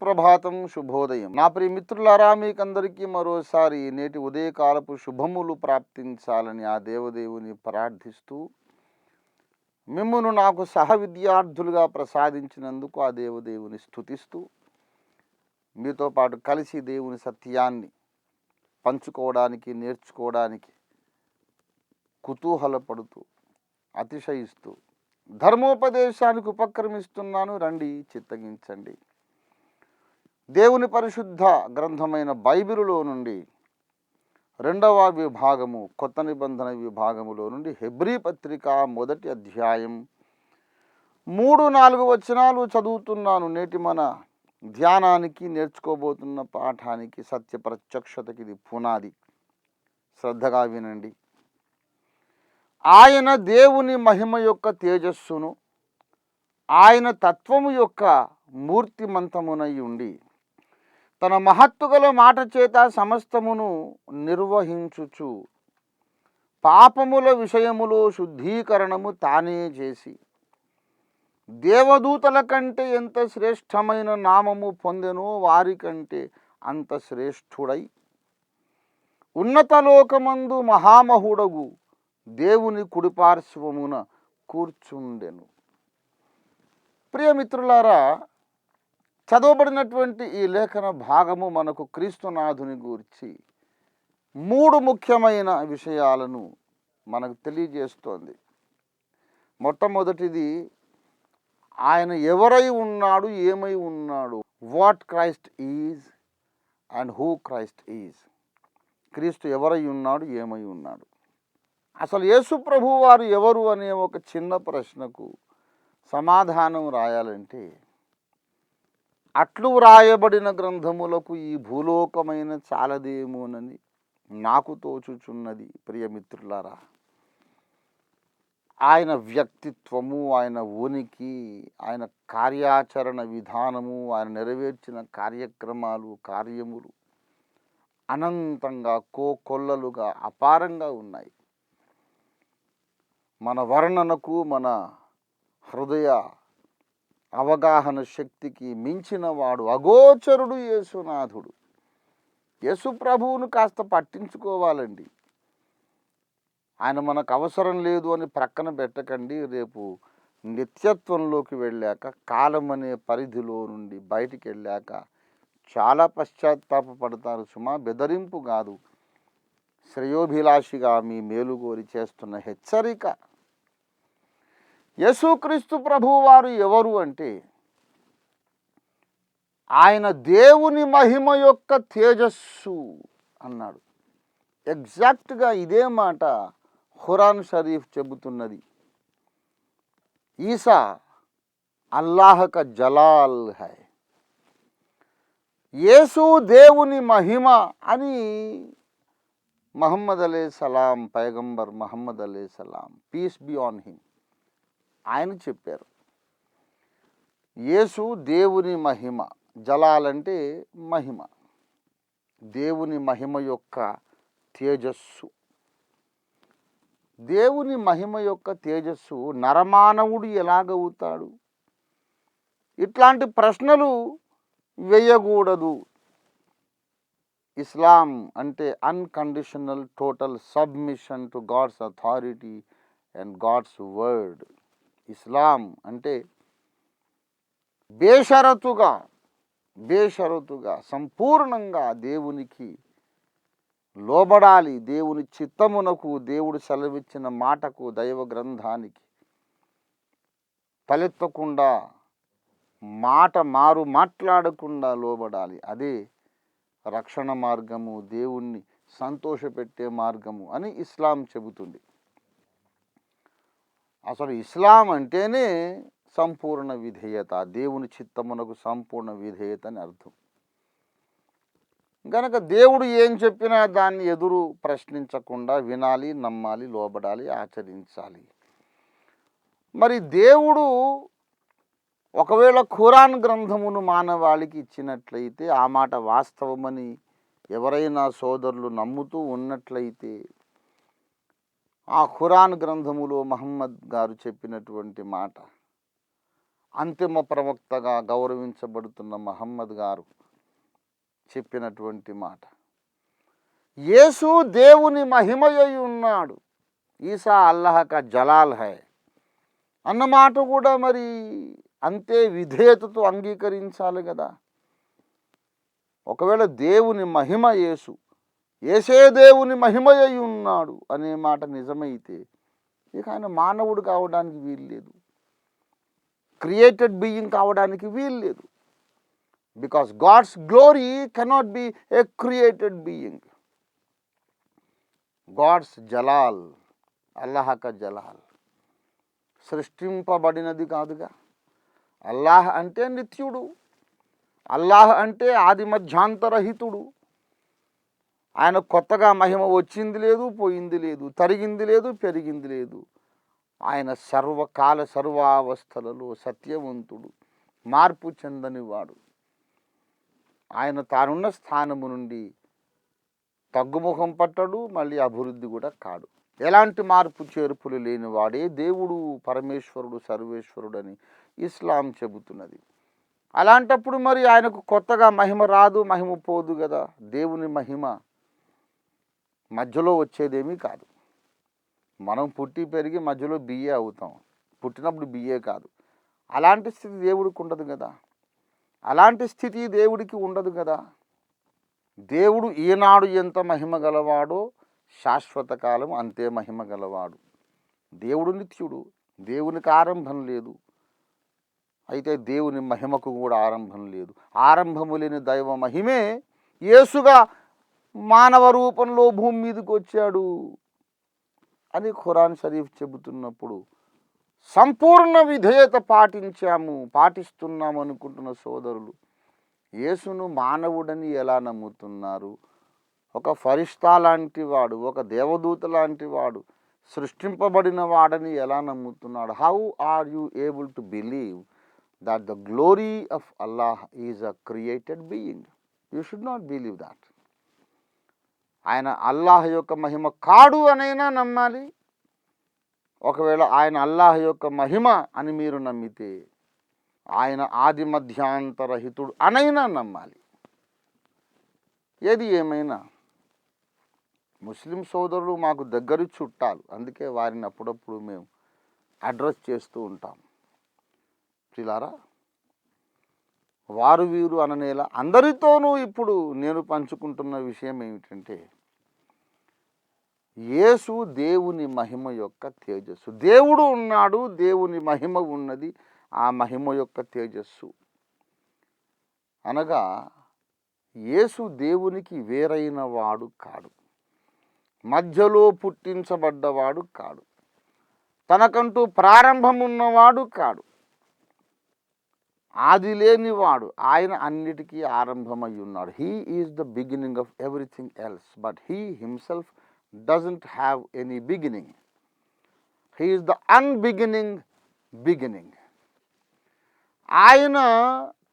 సుప్రభాతం, శుభోదయం. నా ప్రియ మిత్రులారా, మీకందరికీ మరోసారి నేటి ఉదయకాలపు శుభములు ప్రాప్తించాలని ఆ దేవదేవుని ప్రార్థిస్తూ, మిమ్మును నాకు సహ విద్యార్థులుగా ప్రసాదించినందుకు ఆ దేవదేవుని స్తుతిస్తూ, మీతో పాటు కలిసి దేవుని సత్యాన్ని పంచుకోవడానికి, నేర్చుకోవడానికి కుతూహలపడుతూ, అతిశయిస్తూ ధర్మోపదేశానికి ఉపక్రమిస్తున్నాను. రండి, చిత్తగించండి. దేవుని పరిశుద్ధ గ్రంథమైన బైబిలులో నుండి 2వ విభాగము, కొత్త నిబంధన విభాగములో నుండి హెబ్రీ పత్రిక 1వ అధ్యాయం 3-4 వచనాలు చదువుతున్నాను. నేటి మన ధ్యానానికి, నేర్చుకోబోతున్న పాఠానికి, సత్య ప్రత్యక్షతకి ఇది పునాది. శ్రద్ధగా వినండి. ఆయన దేవుని మహిమ యొక్క తేజస్సును, ఆయన తత్వము యొక్క మూర్తిమంతమునై ఉండి, తన మహత్తుగల మాట చేత సమస్తమును నిర్వహించుచు, పాపముల విషయములో శుద్ధీకరణము తానే చేసి, దేవదూతల కంటే ఎంత శ్రేష్టమైన నామము పొందెనో వారి కంటే అంత శ్రేష్ఠుడై, ఉన్నతలోకమందు మహామహుడగు దేవుని కుడిపార్శ్వమున కూర్చుండెను. ప్రియమిత్రులారా, చదవబడినటువంటి ఈ లేఖన భాగము మనకు క్రీస్తునాథుని గూర్చి 3 ముఖ్యమైన విషయాలను మనకు తెలియజేస్తోంది. మొట్టమొదటిది, ఆయన ఎవరై ఉన్నాడు, ఏమై ఉన్నాడు. What Christ is and who Christ is. క్రీస్తు ఎవరై ఉన్నాడు, ఏమై ఉన్నాడు. అసలు యేసు ప్రభు వారు ఎవరు అనే ఒక చిన్న ప్రశ్నకు సమాధానం రాయాలంటే, అట్లు వ్రాయబడిన గ్రంథములకు ఈ భూలోకమైన చాలదేమోనని నాకు తోచుచున్నది. ప్రియమిత్రులారా, ఆయన వ్యక్తిత్వము, ఆయన ఉనికి, ఆయన కార్యాచరణ విధానము, ఆయన నెరవేర్చిన కార్యక్రమాలు, కార్యములు అనంతంగా, కోకొల్లలుగా, అపారంగా ఉన్నాయి. మన వర్ణనకు, మన హృదయ అవగాహన శక్తికి మించిన వాడు, అగోచరుడు యేసునాథుడు. యేసు ప్రభువును కాస్త పట్టించుకోవాలండి. ఆయన మనకు అవసరం లేదు అని ప్రక్కన పెట్టకండి. రేపు నిత్యత్వంలోకి వెళ్ళాక, కాలం అనే పరిధిలో నుండి బయటికి వెళ్ళాక చాలా పశ్చాత్తాపడతారు సుమా. బెదరింపు కాదు, శ్రేయోభిలాషిగా మీ మేలుగోరి చేస్తున్న హెచ్చరిక. యేసుక్రీస్తు ప్రభువారు ఎవరు అంటే, ఆయన దేవుని మహిమ యొక్క తేజస్సు అన్నాడు. ఎగ్జాక్ట్గా ఇదే మాట ఖురాన్ షరీఫ్ చెబుతున్నది. ఈసా అల్లాహ్ కా జలాల్ హై. యేసు దేవుని మహిమ అని మహమ్మద్ అలైహిస్సలాం, పైగంబర్ మహమ్మద్ అలైహిస్సలాం, పీస్ బి ఆన్ హిమ్, ఆయన చెప్పారు. యేసు దేవుని మహిమ. జలాలంటే మహిమ, దేవుని మహిమ యొక్క తేజస్సు. దేవుని మహిమ యొక్క తేజస్సు నరమానవుడు ఎలాగవుతాడు? ఇట్లాంటి ప్రశ్నలు వేయకూడదు. ఇస్లాం అంటే unconditional total submission to God's authority and God's word. Islam అంటే బేషరతుగా సంపూర్ణంగా దేవునికి లోబడాలి. దేవుని చిత్తమునకు, దేవుడు సెలవిచ్చిన మాటకు, దైవ గ్రంథానికి తలెత్తకుండా, మాట్లాడకుండా లోబడాలి. అదే రక్షణ మార్గము, దేవుణ్ణి సంతోషపెట్టే మార్గము అని ఇస్లాం చెబుతుంది. అసలు ఇస్లాం అంటేనే సంపూర్ణ విధేయత, దేవుని చిత్తమునకు సంపూర్ణ విధేయత అని అర్థం. గనక దేవుడు ఏం చెప్పినా దాన్ని ఎదురు ప్రశ్నించకుండా వినాలి, నమ్మాలి, లోబడాలి, ఆచరించాలి. మరి దేవుడు ఒకవేళ ఖురాన్ గ్రంథమును మానవాళికి ఇచ్చినట్లయితే, ఆ మాట వాస్తవమని ఎవరైనా సోదరులు నమ్ముతూ ఉన్నట్లయితే, ఆ ఖురాన్ గ్రంథములో మహమ్మద్ గారు చెప్పినటువంటి మాట అంతిమ ప్రవక్తగా గౌరవించబడుతున్న మహమ్మద్ గారు చెప్పినటువంటి మాట. యేసు దేవుని మహిమయ్యి ఉన్నాడు, ఈసా అల్లాహ్ కా జలాల్ హై అన్నమాట కూడా మరి అంతే విధేయతతో అంగీకరించాలి కదా. ఒకవేళ దేవుని మహిమ యేసు, యేసే దేవుని మహిమయ్యి ఉన్నాడు అనే మాట నిజమైతే ఇక ఆయన మానవుడు కావడానికి వీలు లేదు, క్రియేటెడ్ బీయింగ్ కావడానికి వీలు లేదు. Because God's glory cannot be a created being. God's జలాల్, అల్లాహ్ కా జలాల్ సృష్టింపబడినది కాదుగా. అల్లాహ్ అంటే నిత్యుడు, అల్లాహ్ అంటే ఆది మధ్యాంతరహితుడు. ఆయన కొత్తగా మహిమ వచ్చింది లేదు, పోయింది లేదు, తరిగింది లేదు, పెరిగింది లేదు. ఆయన సర్వకాల సర్వావస్థలలో సత్యవంతుడు, మార్పు చెందనివాడు. ఆయన తానున్న స్థానము నుండి తగ్గుముఖం పట్టడు, మళ్ళీ అభివృద్ధి కూడా కాడు. ఎలాంటి మార్పు చేర్పులు లేనివాడే దేవుడు, పరమేశ్వరుడు, సర్వేశ్వరుడు అని ఇస్లాం చెబుతున్నది. అలాంటప్పుడు మరి ఆయనకు కొత్తగా మహిమ రాదు, మహిమ పోదు కదా. దేవుని మహిమ మధ్యలో వచ్చేదేమీ కాదు. మనం పుట్టి పెరిగి మధ్యలో బియ్యే అవుతాం, పుట్టినప్పుడు బియ్యే కాదు. అలాంటి స్థితి దేవుడికి ఉండదు కదా, అలాంటి స్థితి దేవుడికి ఉండదు కదా. దేవుడు ఈనాడు ఎంత మహిమ గలవాడో శాశ్వత కాలం అంతే మహిమ గలవాడు. దేవుడు నిత్యుడు, దేవునికి ఆరంభం లేదు. అయితే దేవుని మహిమకు కూడా ఆరంభం లేదు. ఆరంభము లేని దైవ మహిమే యేసుగా మానవ రూపంలో భూమి మీదకి వచ్చాడు అని ఖురాన్ షరీఫ్ చెబుతున్నప్పుడు సంపూర్ణ విధేయత పాటిస్తున్నాము అనుకుంటున్న సోదరులు యేసును మానవుడని ఎలా నమ్ముతున్నారు? ఒక ఫరిష్తా లాంటి వాడు, ఒక దేవదూత లాంటి వాడు, సృష్టింపబడిన వాడని ఎలా నమ్ముతున్నాడు? How are you able to believe that the glory of Allah is a created being? You should not believe that. ఆయన అల్లాహ్ యొక్క మహిమ కాడు అనైనా నమ్మాలి. ఒకవేళ ఆయన అల్లాహ్ యొక్క మహిమ అని మీరు నమ్మితే ఆయన ఆది మధ్యాంతరహితుడు అనైనా నమ్మాలి. ఏది ఏమైనా ముస్లిం సోదరులు మాకు దగ్గరి చుట్టాలు, అందుకే వారిని అప్పుడప్పుడు మేము అడ్రస్ చేస్తూ ఉంటాం. ప్రియులారా, వారు వీరు అననేలా అందరితోనూ ఇప్పుడు నేను పంచుకుంటున్న విషయం ఏమిటంటే, యేసు దేవుని మహిమ యొక్క తేజస్సు. దేవుడు ఉన్నాడు, దేవుని మహిమ ఉన్నది, ఆ మహిమ యొక్క తేజస్సు. అనగా యేసు దేవునికి వేరైన వాడు కాడు, మధ్యలో పుట్టించబడ్డవాడు కాడు, తనకంటూ ప్రారంభం ఉన్నవాడు కాడు, ఆది లేనివాడు. ఆయన అన్నిటికీ ఆరంభమై ఉన్నాడు. He is the beginning of everything else, but he himself doesn't have any beginning. He is the beginning. ఆయన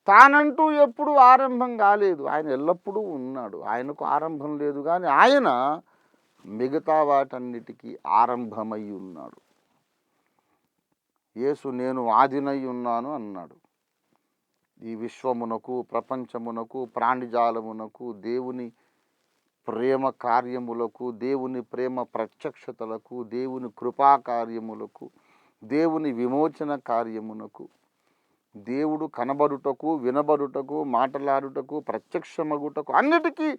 తానంటూ ఎప్పుడు ఆరంభం కాలేదు, ఆయన ఎల్లప్పుడూ ఉన్నాడు. ఆయనకు ఆరంభం లేదు, కానీ ఆయన మిగతా వాటన్నిటికీ ఆరంభమై ఉన్నాడు. యేసు నేను ఆదినై ఉన్నాను అన్నాడు. ఈ విశ్వమునకు, ప్రపంచమునకు, ప్రాణిజాలమునకు, దేవుని ప్రేమ కార్యములకు, దేవుని ప్రేమ ప్రత్యక్షతలకు, దేవుని కృపా కార్యములకు, దేవుని విమోచన కార్యమునకు, దేవుడు కనబడుటకు, వినబడుటకు, మాట్లాడుటకు, ప్రత్యక్షమగుటకు అన్నిటికీ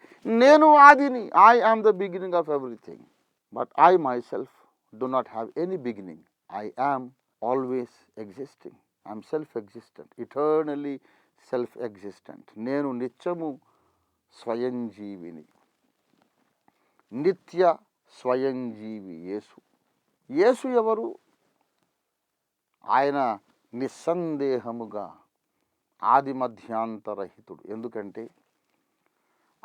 నేను ఆదిని. I am the beginning of everything. But I myself do not have any beginning. I am always existing. I'm self existent, eternally self existent. నేను నిత్యము స్వయంజీవిని, నిత్య స్వయంజీవి యేసు. యేసు ఎవరు? ఆయన నిస్సందేహముగా ఆది మధ్యాంతరహితుడు. ఎందుకంటే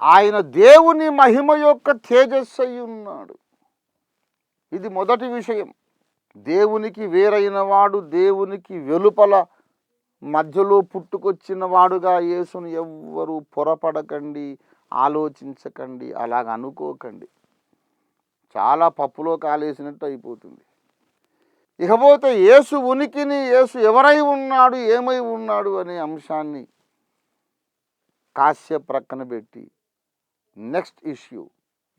ఆయన దేవుని మహిమ యొక్క తేజస్సు అయి ఉన్నాడు. ఇది మొదటి విషయం. దేవునికి వేరైన వాడు, దేవునికి వెలుపల మధ్యలో పుట్టుకొచ్చిన వాడుగా యేసును ఎవ్వరూ పొరపడకండి, ఆలోచించకండి, అలాగ అనుకోకండి. చాలా పప్పులో కాలేసినట్టు అయిపోతుంది. ఇకపోతే యేసు ఉనికిని, యేసు ఎవరై ఉన్నాడు, ఏమై ఉన్నాడు అనే అంశాన్ని కాస్య ప్రక్కన పెట్టి నెక్స్ట్ ఇష్యూ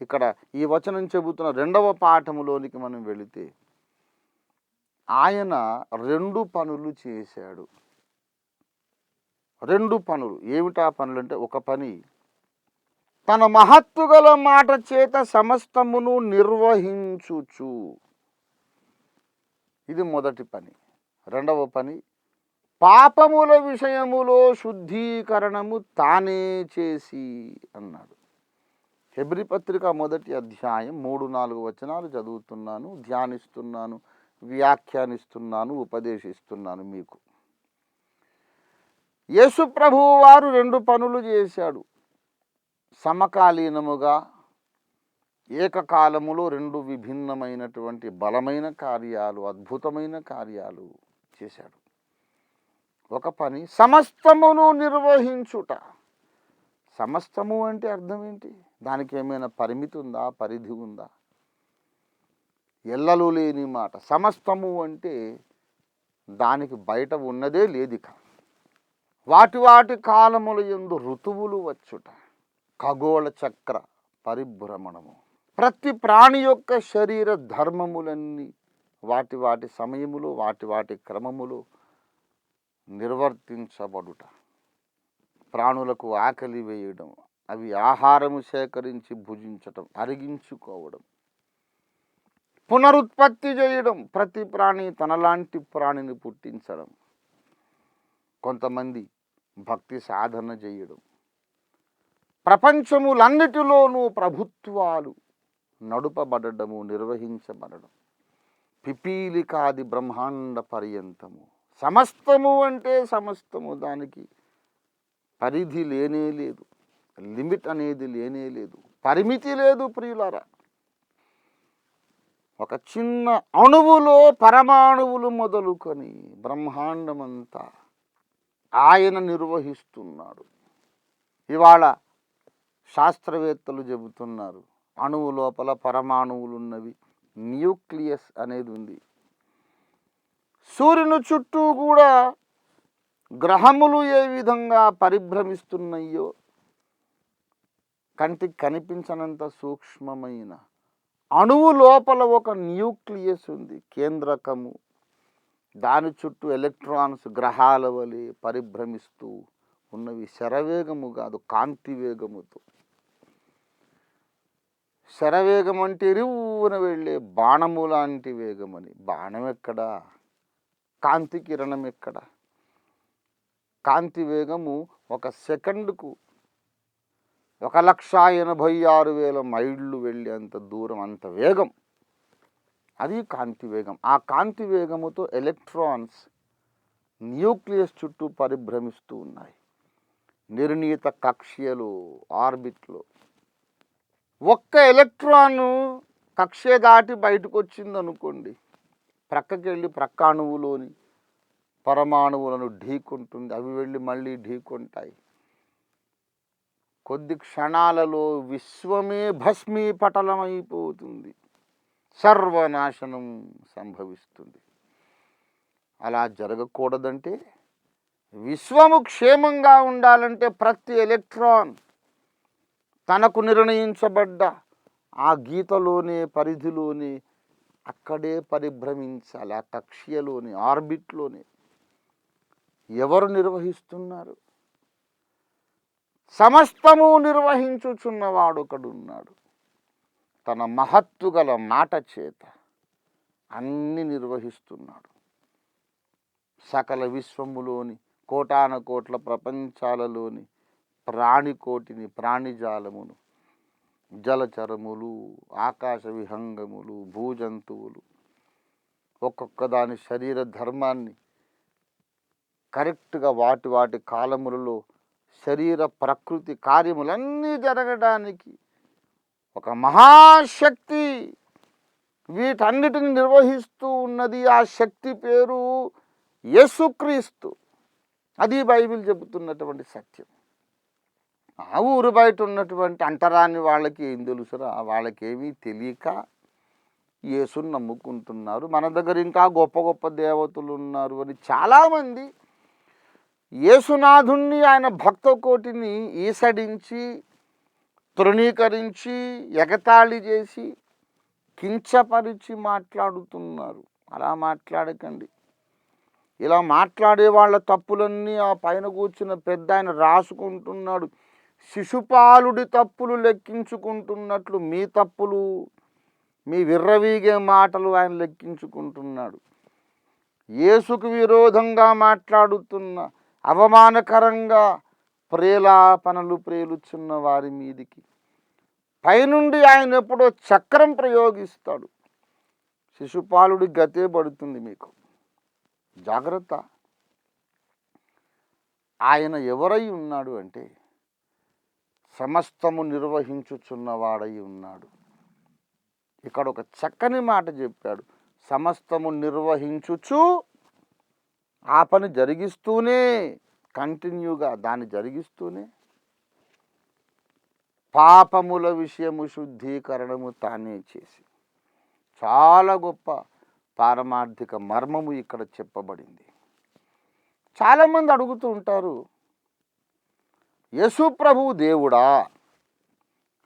ఇక్కడ ఈ వచనం చెబుతున్న 2వ పాఠములోనికి మనం వెళితే ఆయన 2 పనులు చేశాడు. 2 పనులు ఏమిటా పనులు అంటే, ఒక పని తన మహత్తు గల మాట చేత సమస్తమును నిర్వహించుచు, ఇది మొదటి పని. 2వ పని పాపముల విషయములో శుద్ధీకరణము తానే చేసి అన్నాడు. హెబ్రీ పత్రిక 1వ అధ్యాయం 3-4 వచనాలు చదువుతున్నాను, ధ్యానిస్తున్నాను, వ్యాఖ్యానిస్తున్నాను, ఉపదేశిస్తున్నాను మీకు. యేసు ప్రభువు వారు 2 పనులు చేశాడు. సమకాలీనముగా ఏకకాలములో 2 విభిన్నమైనటువంటి బలమైన కార్యాలు, అద్భుతమైన కార్యాలు చేశాడు. ఒక పని సమస్తమును నిర్వహించుట. సమస్తము అంటే అర్థం ఏంటి? దానికి ఏమైనా పరిమితి ఉందా, పరిధి ఉందా? ఎల్లలు లేని మాట. సమస్తము అంటే దానికి బయట ఉన్నదే లేదిక. వాటి వాటి కాలముల యందు ఋతువులు వచ్చుట, ఖగోళ చక్ర పరిభ్రమణము, ప్రతి ప్రాణి యొక్క శరీర ధర్మములన్నీ వాటి వాటి సమయములో, వాటి వాటి క్రమములో నిర్వర్తించబడుట, ప్రాణులకు ఆకలి వేయడం, అవి ఆహారము సేకరించి భుజించటం, అరిగించుకోవడం, పునరుత్పత్తి చేయడం, ప్రతి ప్రాణి తనలాంటి ప్రాణిని పుట్టించడం, కొంతమంది భక్తి సాధన చేయడం, ప్రపంచములన్నిటిలోనూ ప్రభుత్వాలు నడుపబడము, నిర్వహించబడడం, పిపీలికాది బ్రహ్మాండ పర్యంతము. సమస్తము అంటే సమస్తము, దానికి పరిధి లేనే లేదు, లిమిట్ అనేది లేనే లేదు, పరిమితి లేదు ప్రియులారా. ఒక చిన్న అణువులో పరమాణువులు మొదలుకొని బ్రహ్మాండమంతా ఆయన నిర్వహిస్తున్నాడు. ఇవాళ శాస్త్రవేత్తలు చెబుతున్నారు, అణువు లోపల పరమాణువులు ఉన్నవి, న్యూక్లియస్ అనేది ఉంది. సూర్యుని చుట్టూ కూడా గ్రహములు ఏ విధంగా పరిభ్రమిస్తున్నాయో, కంటికి కనిపించనంత సూక్ష్మమైన అణువు లోపల ఒక న్యూక్లియస్ ఉంది, కేంద్రకము. దాని చుట్టూ ఎలక్ట్రాన్స్ గ్రహాల వలె పరిభ్రమిస్తూ ఉన్నవి. శరవేగము కాదు, కాంతి వేగముతో. శరవేగం అంటే ఇరువున వెళ్ళే బాణము లాంటి వేగమని. బాణం ఎక్కడా? కాంతి కిరణం ఎక్కడ? కాంతి వేగము 1 సెకండుకు 1,86,000 మైళ్ళు వెళ్ళేంత దూరం, అంత వేగం. అది కాంతి వేగం. ఆ కాంతి వేగముతో ఎలక్ట్రాన్స్ న్యూక్లియస్ చుట్టూ పరిభ్రమిస్తూ ఉన్నాయి, నిర్ణీత కక్ష్యలో, ఆర్బిట్లో. ఒక్క ఎలక్ట్రాను కక్ష్య దాటి బయటకు వచ్చింది అనుకోండి, ప్రక్కకి వెళ్ళి ప్రక్క అణువులోని పరమాణువులను ఢీకొంటుంది, అవి వెళ్ళి మళ్ళీ ఢీకొంటాయి. కొద్ది క్షణాలలో విశ్వమే భస్మీపటలమైపోతుంది, సర్వనాశనం సంభవిస్తుంది. అలా జరగకూడదంటే, విశ్వము క్షేమంగా ఉండాలంటే ప్రతి ఎలక్ట్రాన్ తనకు నిర్ణయించబడ్డ ఆ గీతలోనే, పరిధిలోనే, అక్కడే పరిభ్రమించాలి, ఆ కక్ష్యలోనే, ఆర్బిట్లోనే. ఎవరు నిర్వహిస్తున్నారు? సమస్తము నిర్వహించుచున్నవాడు ఒకడున్నాడు. తన మహత్తు గల మాట చేత అన్ని నిర్వహిస్తున్నాడు. సకల విశ్వములోని కోటాన కోట్ల ప్రపంచాలలోని ప్రాణికోటిని, ప్రాణిజాలమును, జలచరములు, ఆకాశ విహంగములు, భూజంతువులు, ఒక్కొక్క దాని శరీర ధర్మాన్ని కరెక్ట్గా వాటి వాటి కాలములలో శరీర ప్రకృతి కార్యములన్నీ జరగడానికి ఒక మహాశక్తి వీటన్నిటిని నిర్వహిస్తూ ఉన్నది. ఆ శక్తి పేరు యేసుక్రీస్తు. అది బైబిల్ చెబుతున్నటువంటి సత్యం. ఆ ఊరు బయట ఉన్నటువంటి అంటరాని వాళ్ళకి ఏం తెలుసురా? వాళ్ళకేమీ తెలియక యేసుని నమ్ముకుంటున్నారు. మన దగ్గర ఇంకా గొప్ప గొప్ప దేవతలు ఉన్నారు అని చాలామంది యేసునాథుణ్ణి, ఆయన భక్త కోటిని ఈసడించి, తృణీకరించి, ఎగతాళి చేసి, కించపరిచి మాట్లాడుతున్నారు. అలా మాట్లాడకండి. ఇలా మాట్లాడే వాళ్ళ తప్పులన్నీ ఆ పైన కూర్చున్న పెద్ద ఆయన రాసుకుంటున్నాడు. శిశుపాలుడి తప్పులు లెక్కించుకుంటున్నట్లు మీ తప్పులు, మీ విర్రవీగే మాటలు ఆయన లెక్కించుకుంటున్నాడు. యేసుకు విరోధంగా మాట్లాడుతున్న, అవమానకరంగా ప్రేలాపనలు ప్రేలుచున్న వారి మీదికి పైనుండి ఆయన ఎప్పుడో చక్రం ప్రయోగిస్తాడు. శిశుపాలుడి గతే పడుతుంది మీకు. జాగ్రత్త. ఆయన ఎవరై ఉన్నాడు అంటే సమస్తము నిర్వహించుచున్నవాడై ఉన్నాడు. ఇక్కడ ఒక చక్కని మాట చెప్పాడు. సమస్తము నిర్వహించుచు, ఆ పని జరిగిస్తూనే, కంటిన్యూగా దాన్ని జరిగిస్తూనే, పాపముల విషయము శుద్ధీకరణము తానే చేసి. చాలా గొప్ప పారమార్థిక మర్మము ఇక్కడ చెప్పబడింది. చాలామంది అడుగుతూ ఉంటారు, యేసు ప్రభువు దేవుడా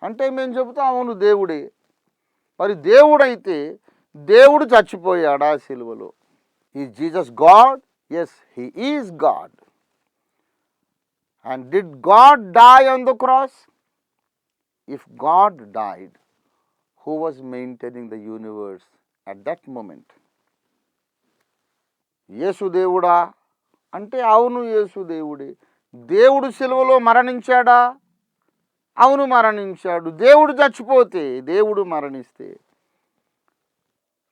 అంటే మేము చెబుతాం, అవును దేవుడే. మరి దేవుడైతే దేవుడు చచ్చిపోయాడా సిలువలో? Is Jesus God? Yes, he is God. And did God die on the cross? If God died, who was maintaining the universe at that moment? యేసు దేవుడా అంటే అవును యేసు దేవుడే. దేవుడు సిలువలో మరణించాడా? అవును మరణించాడు. దేవుడు చచ్చిపోతే, దేవుడు మరణిస్తే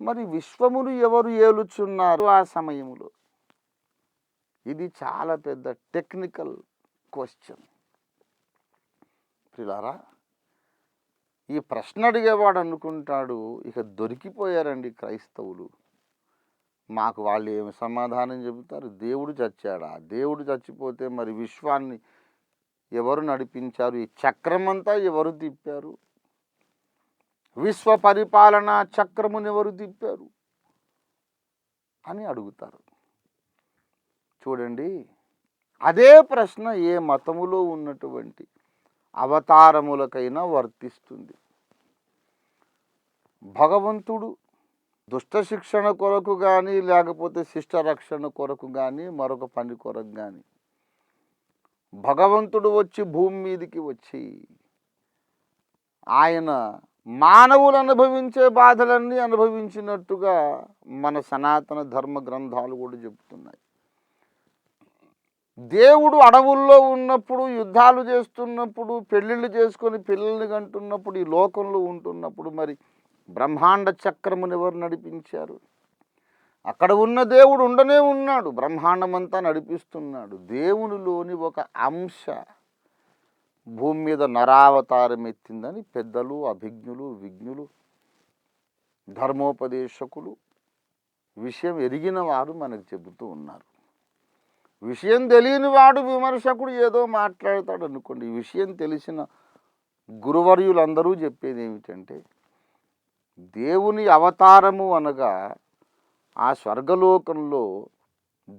మరి విశ్వమును ఎవరు ఏలుచున్నారు ఆ సమయంలో? ఇది చాలా పెద్ద టెక్నికల్ క్వశ్చన్. ప్రియులారా, ఈ ప్రశ్న అడిగేవాడు అనుకుంటాడు, ఇక దొరికిపోయారండి క్రైస్తవులు. మాకు వాళ్ళు ఏమి సమాధానం చెబుతారు? దేవుడు చచ్చాడా? దేవుడు చచ్చిపోతే మరి విశ్వాన్ని ఎవరు నడిపించారు? ఈ చక్రమంతా ఎవరు తిప్పారు? విశ్వ పరిపాలన చక్రమును ఎవరు తిప్పారు అని అడుగుతారు. చూడండి, అదే ప్రశ్న ఏ మతములో ఉన్నటువంటి అవతారములకైనా వర్తిస్తుంది. భగవంతుడు దుష్ట శిక్షణ కొరకు కానీ, లేకపోతే శిష్ట రక్షణ కొరకు కానీ, మరొక పని కొరకు కానీ భగవంతుడు వచ్చి భూమి మీదికి వచ్చి ఆయన మానవులు అనుభవించే బాధలన్నీ అనుభవించినట్టుగా మన సనాతన ధర్మ గ్రంథాలు కూడా చెబుతున్నాయి. దేవుడు అడవుల్లో ఉన్నప్పుడు, యుద్ధాలు చేస్తున్నప్పుడు, పెళ్ళిళ్ళు చేసుకొని పిల్లల్ని కంటున్నప్పుడు, ఈ లోకంలో ఉంటున్నప్పుడు మరి బ్రహ్మాండ చక్రమును ఎవరు నడిపించారు? అక్కడ ఉన్న దేవుడు ఉండనే ఉన్నాడు, బ్రహ్మాండమంతా నడిపిస్తున్నాడు. దేవునిలోని ఒక అంశ భూమి మీద నరావతారం ఎత్తిందని పెద్దలు, అభిజ్ఞులు, విజ్ఞులు, ధర్మోపదేశకులు, విషయం ఎరిగిన వారు మనకు చెబుతూ ఉన్నారు. విషయం తెలియని వాడు విమర్శకుడు ఏదో మాట్లాడతాడు అనుకోండి. విషయం తెలిసిన గురువర్యులందరూ చెప్పేది ఏమిటంటే, దేవుని అవతారము అనగా ఆ స్వర్గలోకంలో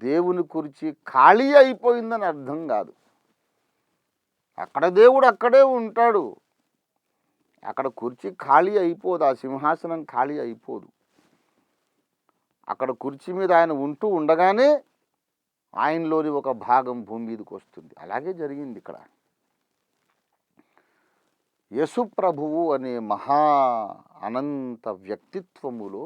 దేవుని కుర్చీ ఖాళీ అయిపోయిందని అర్థం కాదు. అక్కడ దేవుడు అక్కడే ఉంటాడు. అక్కడ కుర్చీ ఖాళీ అయిపోదు, ఆ సింహాసనం ఖాళీ అయిపోదు. అక్కడ కుర్చీ మీద ఆయన ఉంటూ ఉండగానే ఆయనలోని ఒక భాగం భూమి మీదకి వస్తుంది. అలాగే జరిగింది ఇక్కడ. యేసు ప్రభువు అనే మహా అనంత వ్యక్తిత్వములో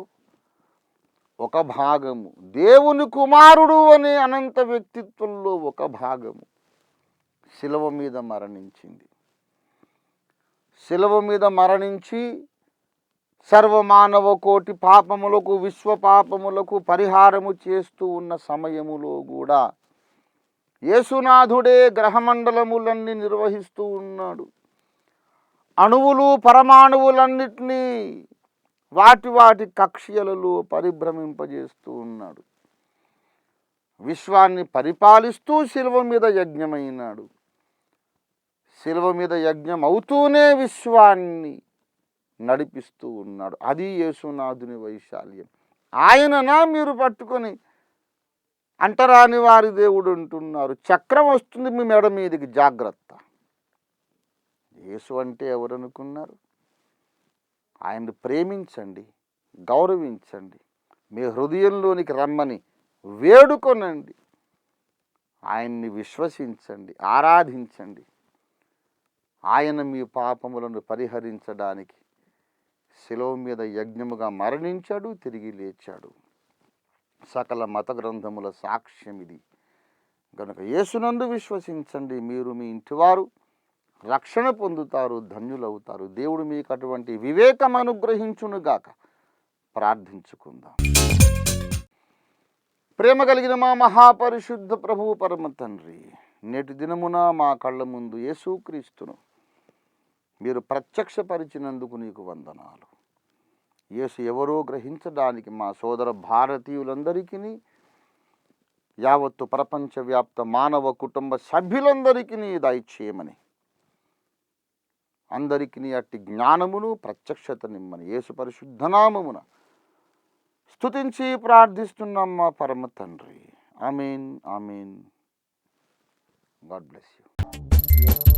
ఒక భాగము, దేవుని కుమారుడు అనే అనంత వ్యక్తిత్వంలో ఒక భాగము శిలువ మీద మరణించింది. శిలువ మీద మరణించి సర్వమానవ కోటి పాపములకు, విశ్వ పాపములకు పరిహారము చేస్తూ ఉన్న సమయములో కూడా యేసునాథుడే గ్రహమండలములన్నీ నిర్వహిస్తూ ఉన్నాడు. అణువులు, పరమాణువులన్నిటినీ వాటి వాటి కక్ష్యలలో పరిభ్రమింపజేస్తూ ఉన్నాడు. విశ్వాన్ని పరిపాలిస్తూ శిలువ మీద యజ్ఞమైనాడు. శిలువ మీద యజ్ఞం అవుతూనే విశ్వాన్ని నడిపిస్తూ ఉన్నాడు. అది యేసునాథుని వైశాల్యం. ఆయననా మీరు పట్టుకొని అంటరాని వారి దేవుడు అంటున్నారు. చక్రం వస్తుంది మీ మెడ మీదకి, జాగ్రత్త. యేసు అంటే ఎవరనుకున్నారు? ఆయన్ని ప్రేమించండి, గౌరవించండి, మీ హృదయంలోనికి రమ్మని వేడుకొనండి, ఆయన్ని విశ్వసించండి, ఆరాధించండి. ఆయన మీ పాపములను పరిహరించడానికి శిలువ మీద యజ్ఞముగా మరణించాడు, తిరిగి లేచాడు. సకల మత గ్రంథముల సాక్ష్యం ఇది. కనుక యేసునందు విశ్వసించండి, మీరు మీ ఇంటివారు రక్షణ పొందుతారు, ధన్యులవుతారు. దేవుడు మీకు అటువంటి వివేకం అనుగ్రహించునుగాక. ప్రార్థించుకుందాం. ప్రేమ కలిగిన మా మహాపరిశుద్ధ ప్రభువు పరమ తండ్రి, నేటి దినమున మా కళ్ళ ముందు యేసుక్రీస్తును మీరు ప్రత్యక్షపరిచినందుకు నీకు వందనాలు. యేసు ఎవరో గ్రహించడానికి మా సోదర భారతీయులందరికీ, యావత్తు ప్రపంచవ్యాప్త మానవ కుటుంబ సభ్యులందరికీ దయచేయమని, అందరికీ అట్టి జ్ఞానమును ప్రత్యక్షత నిమ్మని యేసు పరిశుద్ధనామమున స్తుతించి ప్రార్థిస్తున్నాం మా పరమ తండ్రి. Amen, amen. God bless you.